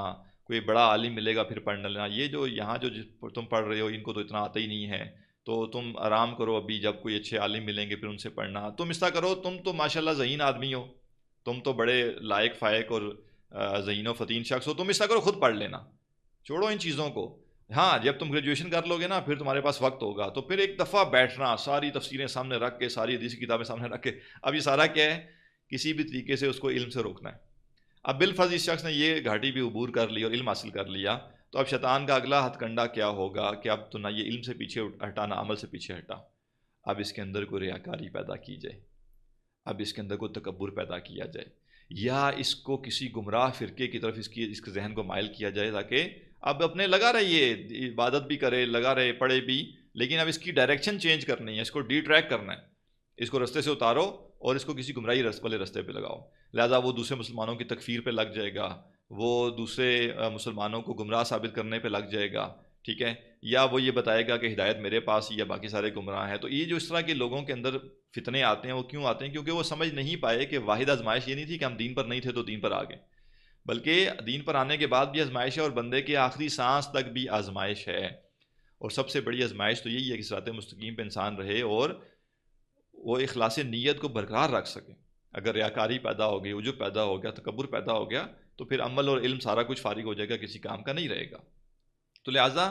کوئی بڑا عالم ملے گا پھر پڑھ لینا، یہ جو یہاں جو تم پڑھ رہے ہو ان کو تو اتنا آتا ہی نہیں ہے، تو تم آرام کرو، ابھی جب کوئی اچھے عالم ملیں گے پھر ان سے پڑھنا، تم اس طرح کرو، تم تو ماشاءاللہ ذہین آدمی ہو، تم تو بڑے لائق فائق اور ذہین و فتین شخص ہو، تم اس طرح کرو، خود پڑھ لینا، چھوڑو ان چیزوں کو۔ ہاں جب تم گریجویشن کر لو گے نا پھر تمہارے پاس وقت ہوگا، تو پھر ایک دفعہ بیٹھنا، ساری تفسیریں سامنے رکھ کے، ساری حدیث کی کتابیں سامنے رکھ کے، اب یہ سارا کیا ہے، کسی بھی طریقے سے اس کو علم سے روکنا ہے۔ اب بالفرض اس شخص نے یہ گھاٹی بھی عبور کر لی اور علم حاصل کر لیا، تو اب شیطان کا اگلا ہتھ کنڈا کیا ہوگا کہ اب تو نہ یہ علم سے پیچھے ہٹا، نہ عمل سے پیچھے ہٹا، اب اس کے اندر کوئی ریاکاری پیدا کی جائے، اب اس کے اندر کوئی تکبر پیدا کیا جائے، یا اس کو کسی گمراہ فرقے کی طرف اس کے ذہن کو مائل کیا جائے، تاکہ اب اپنے لگا رہے، یہ عبادت بھی کرے، لگا رہے، پڑھے بھی، لیکن اب اس کی ڈائریکشن چینج کرنی ہے، اس کو ڈی ٹریک کرنا ہے، اس کو رستے سے اتارو اور اس کو کسی گمراہی والے رستے پہ لگاؤ۔ لہٰذا وہ دوسرے مسلمانوں کی تکفیر پہ لگ جائے گا، وہ دوسرے مسلمانوں کو گمراہ ثابت کرنے پہ لگ جائے گا، ٹھیک ہے، یا وہ یہ بتائے گا کہ ہدایت میرے پاس ہی یا باقی سارے گمراہ ہیں۔ تو یہ جو اس طرح کے لوگوں کے اندر فتنے آتے ہیں وہ کیوں آتے ہیں؟ کیونکہ وہ سمجھ نہیں پائے کہ واحد آزمائش یہ نہیں تھی کہ ہم دین پر نہیں تھے تو دین پر آ گئے، بلکہ دین پر آنے کے بعد بھی آزمائش ہے، اور بندے کے آخری سانس تک بھی آزمائش ہے۔ اور سب سے بڑی آزمائش تو یہی ہے کہ صراط مستقیم پہ انسان رہے اور وہ اخلاص نیت کو برقرار رکھ سکے. اگر ریاکاری پیدا ہو گئی، عجب پیدا ہو گیا، تکبر پیدا ہو گیا، تو پھر عمل اور علم سارا کچھ فارغ ہو جائے گا، کسی کام کا نہیں رہے گا. تو لہٰذا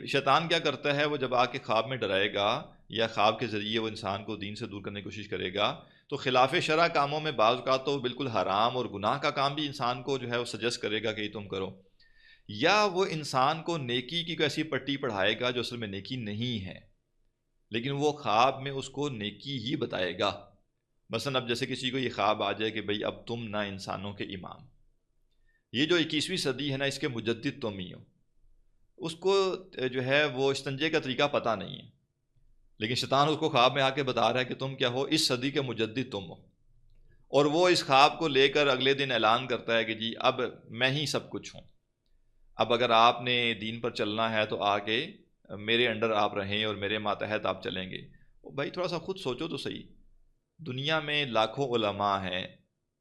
شیطان کیا کرتا ہے، وہ جب آ کے خواب میں ڈرائے گا یا خواب کے ذریعے وہ انسان کو دین سے دور کرنے کی کوشش کرے گا، تو خلاف شرع کاموں میں بعض اوقات تو بالکل حرام اور گناہ کا کام بھی انسان کو جو ہے وہ سجیسٹ کرے گا کہ یہ تم کرو، یا وہ انسان کو نیکی کی کوئی ایسی پٹی پڑھائے گا جو اصل میں نیکی نہیں ہے، لیکن وہ خواب میں اس کو نیکی ہی بتائے گا. مثلا اب جیسے کسی کو یہ خواب آ جائے کہ بھئی اب تم نہ انسانوں کے امام، یہ جو 21ویں صدی ہے نا، اس کے مجدد تم ہی ہو. اس کو جو ہے وہ استنجے کا طریقہ پتہ نہیں ہے، لیکن شیطان اس کو خواب میں آ کے بتا رہا ہے کہ تم کیا ہو، اس صدی کے مجدد تم ہو. اور وہ اس خواب کو لے کر اگلے دن اعلان کرتا ہے کہ جی اب میں ہی سب کچھ ہوں، اب اگر آپ نے دین پر چلنا ہے تو آ کے میرے انڈر آپ رہیں اور میرے ماتحت آپ چلیں گے. بھائی تھوڑا سا خود سوچو تو صحیح، دنیا میں لاکھوں علماء ہیں،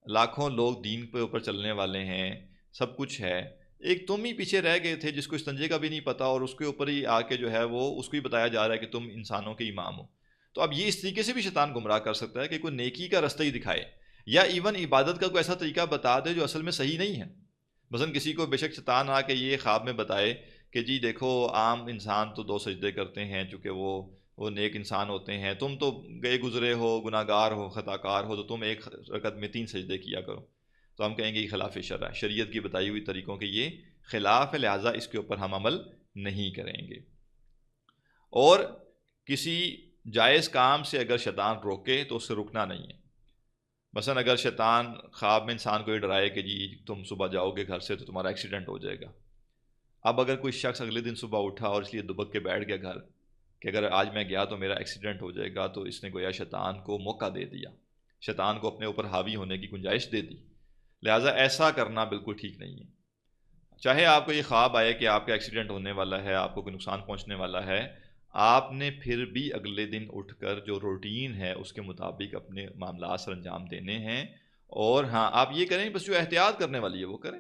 لاکھوں لوگ دین پہ اوپر چلنے والے ہیں، سب کچھ ہے، ایک تم ہی پیچھے رہ گئے تھے جس کو استنجے کا بھی نہیں پتا، اور اس کے اوپر ہی آ کے جو ہے وہ اس کو ہی بتایا جا رہا ہے کہ تم انسانوں کے امام ہو. تو اب یہ اس طریقے سے بھی شیطان گمراہ کر سکتا ہے کہ کوئی نیکی کا رستہ ہی دکھائے، یا ایون عبادت کا کوئی ایسا طریقہ بتا دے جو اصل میں صحیح نہیں ہے. مثلا کسی کو بے شک شیطان آ کے یہ خواب میں بتائے کہ جی دیکھو عام انسان تو 2 سجدے کرتے ہیں چونکہ وہ نیک انسان ہوتے ہیں، تم تو گئے گزرے ہو، گناہ گار ہو، خطا کار ہو، تو تم ایک رکعت میں 3 سجدے کیا کرو. تو ہم کہیں گے یہ خلاف شرع ہے، شریعت کی بتائی ہوئی طریقوں کے یہ خلاف ہے، لہٰذا اس کے اوپر ہم عمل نہیں کریں گے. اور کسی جائز کام سے اگر شیطان روکے تو اس سے رکنا نہیں ہے. مثلا اگر شیطان خواب میں انسان کو یہ ڈرائے کہ جی تم صبح جاؤ گے گھر سے تو تمہارا ایکسیڈنٹ ہو جائے گا. اب اگر کوئی شخص اگلے دن صبح اٹھا اور اس لیے دبک کے بیٹھ گیا گھر کہ اگر آج میں گیا تو میرا ایکسیڈنٹ ہو جائے گا، تو اس نے گویا شیطان کو موقع دے دیا، شیطان کو اپنے اوپر حاوی ہونے کی گنجائش دے دی. لہٰذا ایسا کرنا بالکل ٹھیک نہیں ہے. چاہے آپ کو یہ خواب آئے کہ آپ کا ایکسیڈنٹ ہونے والا ہے، آپ کو کوئی نقصان پہنچنے والا ہے، آپ نے پھر بھی اگلے دن اٹھ کر جو روٹین ہے اس کے مطابق اپنے معاملات سر انجام دینے ہیں. اور ہاں آپ یہ کریں بس جو احتیاط کرنے والی ہے وہ کریں.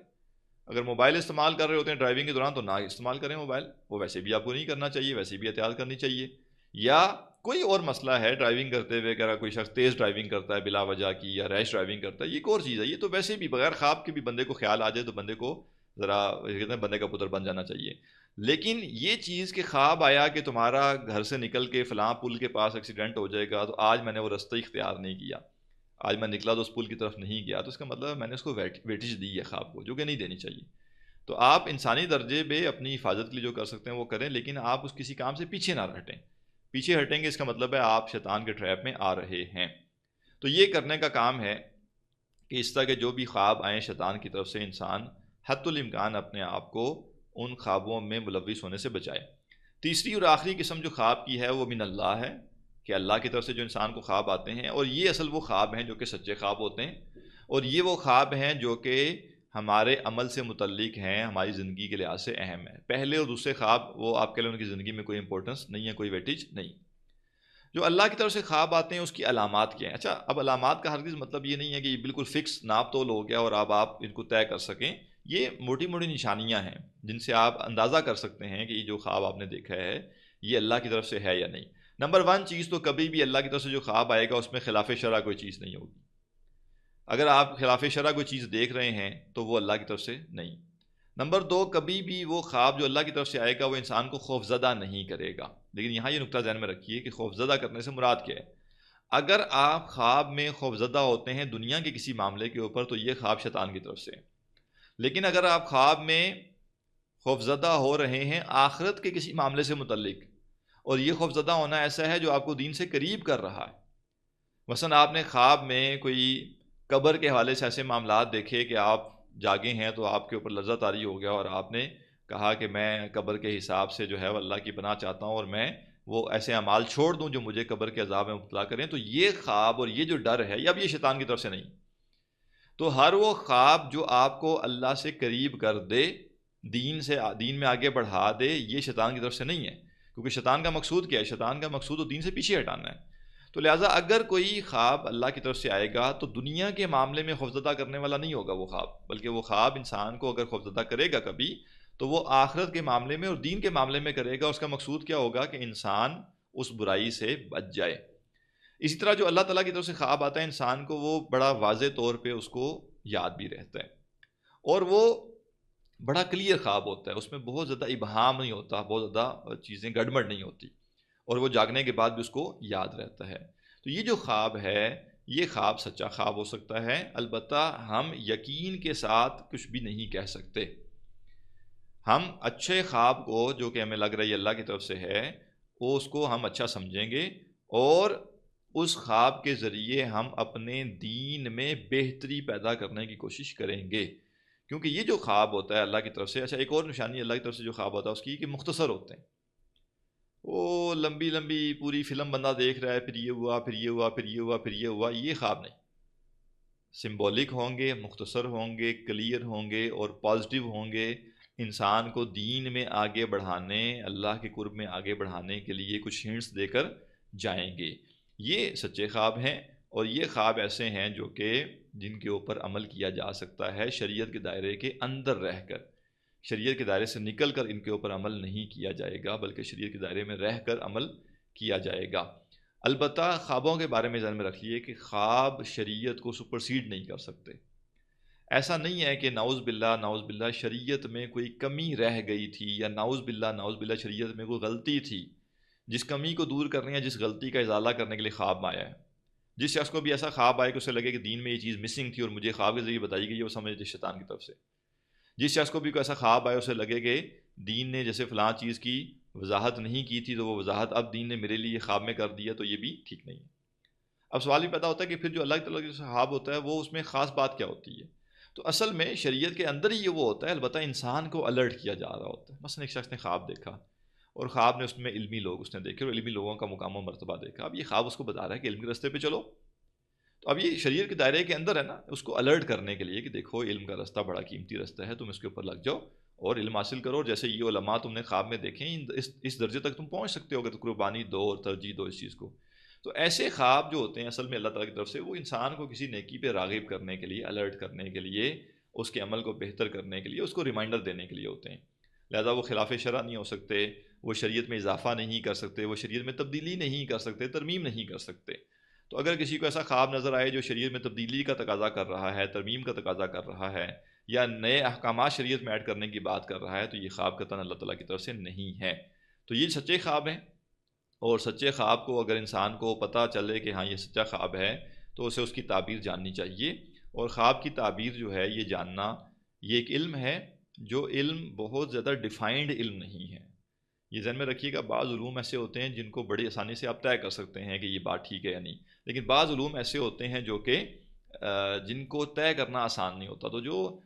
اگر موبائل استعمال کر رہے ہوتے ہیں ڈرائیونگ کے دوران تو نہ استعمال کریں موبائل، وہ ویسے بھی آپ کو نہیں کرنا چاہیے، ویسے بھی احتیاط کرنی چاہیے. یا کوئی اور مسئلہ ہے ڈرائیونگ کرتے ہوئے، اگر کوئی شخص تیز ڈرائیونگ کرتا ہے بلا وجہ کی، یا ریش ڈرائیونگ کرتا ہے، یہ ایک اور چیز ہے. یہ تو ویسے بھی بغیر خواب کے بھی بندے کو خیال آ جائے تو بندے کو ذرا کہتے ہیں بندے کا پتر بن جانا چاہیے. لیکن یہ چیز کہ خواب آیا کہ تمہارا گھر سے نکل کے فلاں پل کے پاس ایکسیڈنٹ ہو جائے گا، تو آج میں نے وہ رستہ اختیار نہیں کیا، آج میں نکلا تو اس پل کی طرف نہیں گیا، تو اس کا مطلب ہے میں نے اس کو ویٹیج دی ہے خواب کو، جو کہ نہیں دینی چاہیے. تو آپ انسانی درجے پہ اپنی حفاظت کے لیے جو کر سکتے ہیں وہ کریں، لیکن آپ اس کسی کام سے پیچھے نہ ہٹیں. پیچھے ہٹیں گے اس کا مطلب ہے آپ شیطان کے ٹریپ میں آ رہے ہیں. تو یہ کرنے کا کام ہے کہ اس طرح کے جو بھی خواب آئیں شیطان کی طرف سے، انسان حتی الامکان اپنے آپ کو ان خوابوں میں ملوث ہونے سے بچائے. تیسری اور آخری قسم جو خواب کی ہے وہ من اللہ ہے، کہ اللہ کی طرف سے جو انسان کو خواب آتے ہیں، اور یہ اصل وہ خواب ہیں جو کہ سچے خواب ہوتے ہیں، اور یہ وہ خواب ہیں جو کہ ہمارے عمل سے متعلق ہیں، ہماری زندگی کے لحاظ سے اہم ہے. پہلے اور دوسرے خواب وہ آپ کے لیے ان کی زندگی میں کوئی امپورٹنس نہیں ہے، کوئی ویٹیج نہیں. جو اللہ کی طرف سے خواب آتے ہیں اس کی علامات کیا ہیں؟ اچھا، اب علامات کا ہرگز مطلب یہ نہیں ہے کہ یہ بالکل فکس ناپ تول ہو گیا اور اب آپ ان کو طے کر سکیں. یہ موٹی موٹی نشانیاں ہیں جن سے آپ اندازہ کر سکتے ہیں کہ یہ جو خواب آپ نے دیکھا ہے یہ اللہ کی طرف سے ہے یا نہیں. نمبر 1 چیز تو کبھی بھی اللہ کی طرف سے جو خواب آئے گا اس میں خلاف شرع کوئی چیز نہیں ہوگی. اگر آپ خلاف شرع کوئی چیز دیکھ رہے ہیں تو وہ اللہ کی طرف سے نہیں. نمبر 2، کبھی بھی وہ خواب جو اللہ کی طرف سے آئے گا وہ انسان کو خوفزدہ نہیں کرے گا. لیکن یہاں یہ نقطہ ذہن میں رکھیے کہ خوفزدہ کرنے سے مراد کیا ہے. اگر آپ خواب میں خوفزدہ ہوتے ہیں دنیا کے کسی معاملے کے اوپر تو یہ خواب شیطان کی طرف سے ہے. لیکن اگر آپ خواب میں خوفزدہ ہو رہے ہیں آخرت کے کسی معاملے سے متعلق، اور یہ خوفزدہ ہونا ایسا ہے جو آپ کو دین سے قریب کر رہا ہے، مثلا آپ نے خواب میں کوئی قبر کے حوالے سے ایسے معاملات دیکھے کہ آپ جاگے ہیں تو آپ کے اوپر لرزہ طاری ہو گیا، اور آپ نے کہا کہ میں قبر کے حساب سے جو ہے وہ اللہ کی پناہ چاہتا ہوں اور میں وہ ایسے اعمال چھوڑ دوں جو مجھے قبر کے عذاب میں مبتلا کریں. تو یہ خواب اور یہ جو ڈر ہے یہ اب یہ شیطان کی طرف سے نہیں. تو ہر وہ خواب جو آپ کو اللہ سے قریب کر دے، دین میں آگے بڑھا دے، یہ شیطان کی طرف سے نہیں ہے. کیونکہ شیطان کا مقصود کیا ہے؟ شیطان کا مقصود تو دین سے پیچھے ہٹانا ہے. تو لہٰذا اگر کوئی خواب اللہ کی طرف سے آئے گا تو دنیا کے معاملے میں خوفزدہ کرنے والا نہیں ہوگا وہ خواب، بلکہ وہ خواب انسان کو اگر خوفزدہ کرے گا کبھی تو وہ آخرت کے معاملے میں اور دین کے معاملے میں کرے گا. اس کا مقصود کیا ہوگا کہ انسان اس برائی سے بچ جائے. اسی طرح جو اللہ تعالیٰ کی طرف سے خواب آتا ہے انسان کو وہ بڑا واضح طور پہ اس کو یاد بھی رہتا ہے اور وہ بڑا کلیئر خواب ہوتا ہے. اس میں بہت زیادہ ابہام نہیں ہوتا, بہت زیادہ چیزیں گڑبڑ نہیں ہوتی اور وہ جاگنے کے بعد بھی اس کو یاد رہتا ہے. تو یہ جو خواب ہے یہ خواب سچا خواب ہو سکتا ہے. البتہ ہم یقین کے ساتھ کچھ بھی نہیں کہہ سکتے. ہم اچھے خواب کو جو کہ ہمیں لگ رہا ہے اللہ کی طرف سے ہے وہ اس کو ہم اچھا سمجھیں گے اور اس خواب کے ذریعے ہم اپنے دین میں بہتری پیدا کرنے کی کوشش کریں گے. کیونکہ یہ جو خواب ہوتا ہے اللہ کی طرف سے, اچھا ایک اور نشانی اللہ کی طرف سے جو خواب ہوتا ہے اس کی کہ مختصر ہوتے ہیں. وہ لمبی لمبی پوری فلم بندہ دیکھ رہا ہے, پھر یہ ہوا, پھر یہ ہوا, پھر یہ ہوا, پھر یہ ہوا, یہ خواب نہیں. سمبولک ہوں گے, مختصر ہوں گے, کلیئر ہوں گے اور پازیٹیو ہوں گے. انسان کو دین میں آگے بڑھانے, اللہ کے قرب میں آگے بڑھانے کے لیے کچھ ہنٹس دے کر جائیں گے. یہ سچے خواب ہیں اور یہ خواب ایسے ہیں جو کہ جن کے اوپر عمل کیا جا سکتا ہے شریعت کے دائرے کے اندر رہ کر. شریعت کے دائرے سے نکل کر ان کے اوپر عمل نہیں کیا جائے گا بلکہ شریعت کے دائرے میں رہ کر عمل کیا جائے گا. البتہ خوابوں کے بارے میں ذہن میں رکھیے کہ خواب شریعت کو سپرسیڈ نہیں کر سکتے. ایسا نہیں ہے کہ نعوذ باللہ شریعت میں کوئی کمی رہ گئی تھی یا نعوذ باللہ شریعت میں کوئی غلطی تھی. جس کمی کو دور کرنے یا جس غلطی کا ازالہ کرنے کے لیے خواب آیا ہے. جس شخص کو بھی ایسا خواب آئے کہ اسے لگے کہ دین میں یہ چیز مسنگ تھی اور مجھے خواب کے ذریعے بتائی گئی ہے, وہ سمجھے شیطان کی طرف سے. جس شخص کو بھی کوئی ایسا خواب آئے اسے لگے کہ دین نے جیسے فلاں چیز کی وضاحت نہیں کی تھی تو وہ وضاحت اب دین نے میرے لیے خواب میں کر دیا, تو یہ بھی ٹھیک نہیں ہے. اب سوال بھی پیدا ہوتا ہے کہ پھر جو اللہ تعالیٰ کا خواب ہوتا ہے وہ اس میں خاص بات کیا ہوتی ہے. تو اصل میں شریعت کے اندر ہی یہ وہ ہوتا ہے, البتہ انسان کو الرٹ کیا جا رہا ہوتا ہے. مثلا ایک شخص نے خواب دیکھا اور خواب نے اس میں علمی لوگ اس نے دیکھے اور علمی لوگوں کا مقام و مرتبہ دیکھا. اب یہ خواب اس کو بتا رہا ہے کہ علم کے راستے پہ چلو. تو اب یہ شریعت کے دائرے کے اندر ہے نا, اس کو الرٹ کرنے کے لیے کہ دیکھو علم کا راستہ بڑا قیمتی راستہ ہے, تم اس کے اوپر لگ جاؤ اور علم حاصل کرو. جیسے یہ علماء تم نے خواب میں دیکھیں اس درجے تک تم پہنچ سکتے ہو اگر قربانی دو اور ترجیح دو اس چیز کو. تو ایسے خواب جو ہوتے ہیں اصل میں اللہ تعالیٰ کی طرف سے وہ انسان کو کسی نیکی پہ راغب کرنے کے لیے, الرٹ کرنے کے لیے, اس کے عمل کو بہتر کرنے کے لیے, اس کو ریمائنڈر دینے کے لیے ہوتے ہیں. لہذا وہ خلاف شرع نہیں ہو سکتے, وہ شریعت میں اضافہ نہیں کر سکتے, وہ شریعت میں تبدیلی نہیں کر سکتے, ترمیم نہیں کر سکتے. تو اگر کسی کو ایسا خواب نظر آئے جو شریعت میں تبدیلی کا تقاضا کر رہا ہے, ترمیم کا تقاضا کر رہا ہے یا نئے احکامات شریعت میں ایڈ کرنے کی بات کر رہا ہے, تو یہ خواب قطعاً اللہ تعالیٰ کی طرف سے نہیں ہے. تو یہ سچے خواب ہیں اور سچے خواب کو اگر انسان کو پتہ چلے کہ ہاں یہ سچا خواب ہے تو اسے اس کی تعبیر جاننی چاہیے. اور خواب کی تعبیر جو ہے یہ جاننا یہ ایک علم ہے جو علم بہت زیادہ ڈیفائنڈ علم نہیں ہے. یہ ذہن میں رکھیے گا, بعض علوم ایسے ہوتے ہیں جن کو بڑی آسانی سے آپ طے کر سکتے ہیں کہ یہ بات ٹھیک ہے یا نہیں, لیکن بعض علوم ایسے ہوتے ہیں جو کہ جن کو طے کرنا آسان نہیں ہوتا. تو جو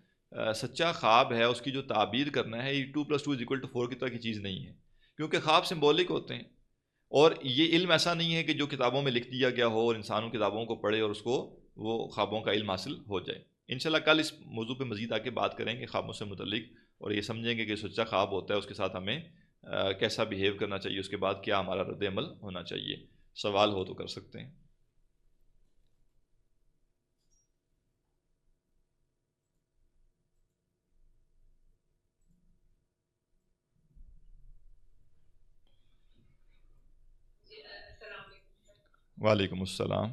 سچا خواب ہے اس کی جو تعبیر کرنا ہے یہ 2+2=4 کی طرح کی چیز نہیں ہے, کیونکہ خواب سمبولک ہوتے ہیں اور یہ علم ایسا نہیں ہے کہ جو کتابوں میں لکھ دیا گیا ہو اور انسانوں کتابوں کو پڑھے اور اس کو وہ خوابوں کا علم حاصل ہو جائے. انشاءاللہ کل اس موضوع پہ مزید آگے بات کریں گے خوابوں سے متعلق, اور یہ سمجھیں گے کہ سچا خواب ہوتا ہے اس کے ساتھ ہمیں کیسا بیہیو کرنا چاہیے, اس کے بعد کیا ہمارا رد عمل ہونا چاہیے. سوال ہو تو کر سکتے ہیں. وعلیکم السلام.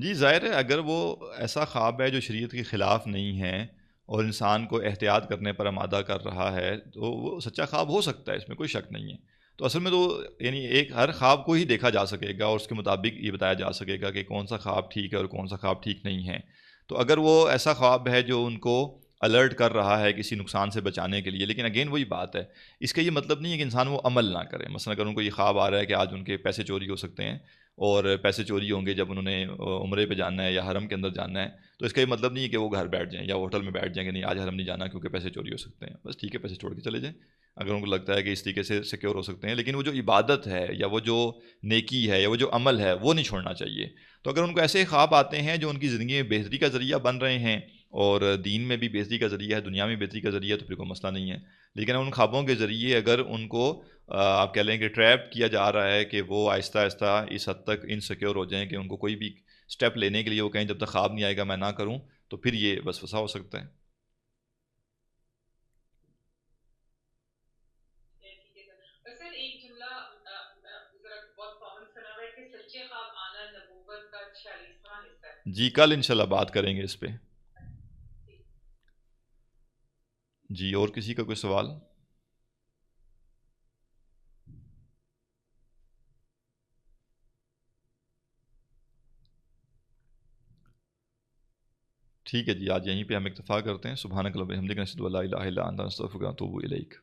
جی ظاہر ہے اگر وہ ایسا خواب ہے جو شریعت کے خلاف نہیں ہے اور انسان کو احتیاط کرنے پر آمادہ کر رہا ہے تو وہ سچا خواب ہو سکتا ہے, اس میں کوئی شک نہیں ہے. تو اصل میں تو یعنی ایک ہر خواب کو ہی دیکھا جا سکے گا اور اس کے مطابق یہ بتایا جا سکے گا کہ کون سا خواب ٹھیک ہے اور کون سا خواب ٹھیک نہیں ہے. تو اگر وہ ایسا خواب ہے جو ان کو الرٹ کر رہا ہے کسی نقصان سے بچانے کے لیے، لیکن اگین وہی بات ہے، اس کا یہ مطلب نہیں ہے کہ انسان وہ عمل نہ کرے. مثلا اگر ان کو یہ خواب آ رہا ہے کہ آج ان کے پیسے چوری ہو سکتے ہیں، اور پیسے چوری ہوں گے جب انہوں نے عمرے پہ جانا ہے یا حرم کے اندر جانا ہے، تو اس کا یہ مطلب نہیں ہے کہ وہ گھر بیٹھ جائیں یا ہوٹل میں بیٹھ جائیں کہ نہیں آج حرم نہیں جانا کیونکہ پیسے چوری ہو سکتے ہیں، بس ٹھیک ہے پیسے چھوڑ کے چلے جائیں اگر ان کو لگتا ہے کہ اس طریقے سے سیکیور ہو سکتے ہیں. لیکن وہ جو عبادت ہے یا وہ جو نیکی ہے یا وہ جو عمل ہے وہ نہیں چھوڑنا چاہیے. تو اگر ان کو ایسے خواب آتے ہیں جو ان کی زندگی میں بہتری کا ذریعہ بن رہے ہیں، اور دین میں بھی بہتری کا ذریعہ ہے، دنیا میں بہتری کا ذریعہ ہے، تو پھر کوئی مسئلہ نہیں ہے. لیکن ان خوابوں کے ذریعے اگر ان کو آپ کہہ لیں کہ ٹریپ کیا جا رہا ہے کہ وہ آہستہ آہستہ اس حد تک انسیکیور ہو جائیں کہ ان کو کوئی بھی اسٹیپ لینے کے لیے وہ کہیں جب تک خواب نہیں آئے گا میں نہ کروں، تو پھر یہ وسوسہ ہو سکتا ہے. سر ایک جملہ ذرا بہت کامن سنا ہوا ہے کہ سچے خواب آنا نبوت کا 46واں حصہ ہے. جی کل انشاءاللہ بات کریں گے اس پہ. جی اور کسی کا کوئی سوال؟ ٹھیک ہے جی، آج یہیں پہ ہم اکتفا کرتے ہیں. سبحانک اللہم و بحمدک، نشہد ان لا الہ الا انت، نستغفرک و نتوب الیک.